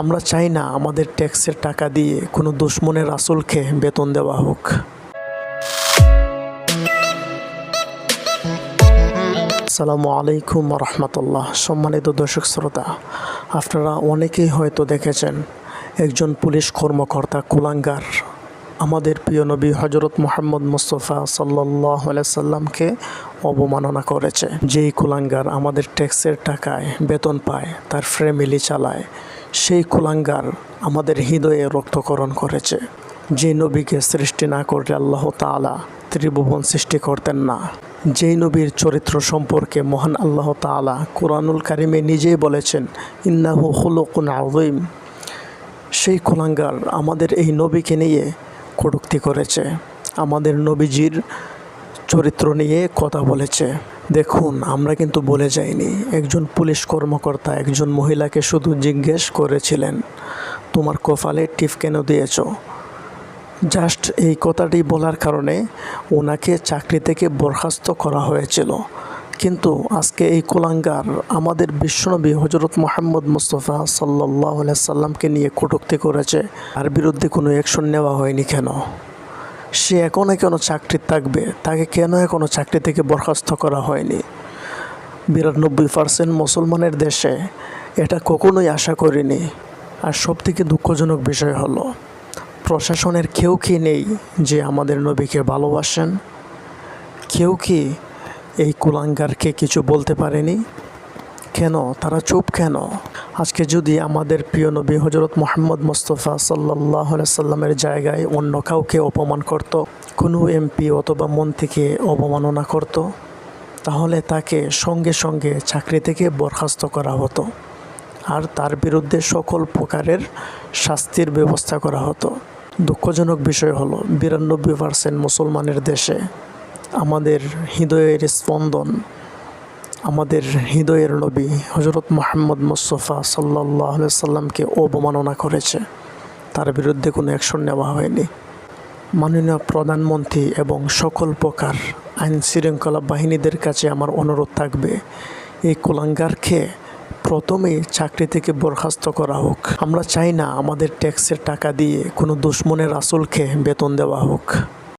আমরা চাই না আমাদের ট্যাক্সের টাকা দিয়ে কোনো দুশ্মনের রাসূলকে বেতন দেওয়া হোক। আসসালামু আলাইকুম রহমতুল্লাহ। সম্মানিত দর্শক শ্রোতা, আপনারা অনেকেই হয়তো দেখেছেন একজন পুলিশ কর্মকর্তা কুলাঙ্গার আমাদের প্রিয় নবী হজরত মুহাম্মদ মুস্তাফা সাল্লাল্লাহু আলাইহি সাল্লামকে অবমাননা করেছে। যেই কুলাঙ্গার আমাদের ট্যাক্সের টাকায় বেতন পায়, তার ফ্যামিলি চালায়, সেই কুলাঙ্গার আমাদের হৃদয়ে রক্তকরণ করেছে। যে নবীকে সৃষ্টি না করলে আল্লাহ তাআলা ত্রিভুবন সৃষ্টি করতেন না, যেই নবীর চরিত্র সম্পর্কে মহান আল্লাহ তাআলা কুরআনুল কারিমে নিজেই বলেছেন ইন্নাহু খুলুকুন আযীম, সেই কুলাঙ্গার আমাদের এই নবীকে নিয়ে কটূক্তি করেছে, আমাদের নবীজির চরিত্র নিয়ে কথা বলেছে। দেখুন, আমরা কিন্তু বলে যাইনি। একজন পুলিশ কর্মকর্তা একজন মহিলাকে শুধু জিজ্ঞেস করেছিলেন, তোমার কপালে টিপ কেন দিয়েছ? জাস্ট এই কথাটি বলার কারণে ওনাকে চাকরি থেকে বরখাস্ত করা হয়েছিল। কিন্তু আজকে এই কুলাঙ্গার আমাদের বিশ্বনবী হজরত মুহাম্মদ মুস্তাফা সাল্লাল্লাহু আলাইহি সাল্লামকে নিয়ে কটূক্তি করেছে। আর বিরুদ্ধে কোনো অ্যাকশন নেওয়া হয়নি কেন? সে এখনও চাকরি থাকবে, তাকে কেন এখনও চাকরি থেকে বরখাস্ত করা হয়নি? 92% মুসলমানের দেশে এটা কখনোই আশা করিনি। আর সবথেকে দুঃখজনক বিষয় হলো প্রশাসনের কেউ কি নেই যে আমাদের নবীকে ভালোবাসেন? কেউ কি এই কুলাঙ্গারকে কিছু বলতে পারেনি? কেন তারা চুপ কেন? আজকে যদি আমাদের প্রিয় নবী হজরত মুহাম্মদ মুস্তাফা সাল্লাল্লাহু আলাইহি সাল্লামের জায়গায় অন্য কাউকে অপমান করত, কোনো এমপি অথবা মন্ত্রীকে অবমাননা করত, তাহলে তাকে সঙ্গে সঙ্গে চাকরি থেকে বরখাস্ত করা হতো আর তার বিরুদ্ধে সকল প্রকারের শাস্তির ব্যবস্থা করা হতো। দুঃখজনক বিষয় হলো 92% মুসলমানের দেশে আমাদের হৃদয়ের স্পন্দন, আমাদের হৃদয়ের নবী হজরত মুহাম্মদ মুস্তাফা সাল্লাল্লাহু আলাইহি সাল্লামকে অবমাননা করেছে, তার বিরুদ্ধে কোনো অ্যাকশন নেওয়া হয়নি। মাননীয় প্রধানমন্ত্রী এবং সকল প্রকার আইন শৃঙ্খলা বাহিনীদের কাছে আমার অনুরোধ থাকবে, এই কুলাঙ্গারকে প্রথমেই চাকরি থেকে বরখাস্ত করা হোক। আমরা চাই না আমাদের ট্যাক্সের টাকা দিয়ে কোনো দুশ্মনের রাসূলকে বেতন দেওয়া হোক।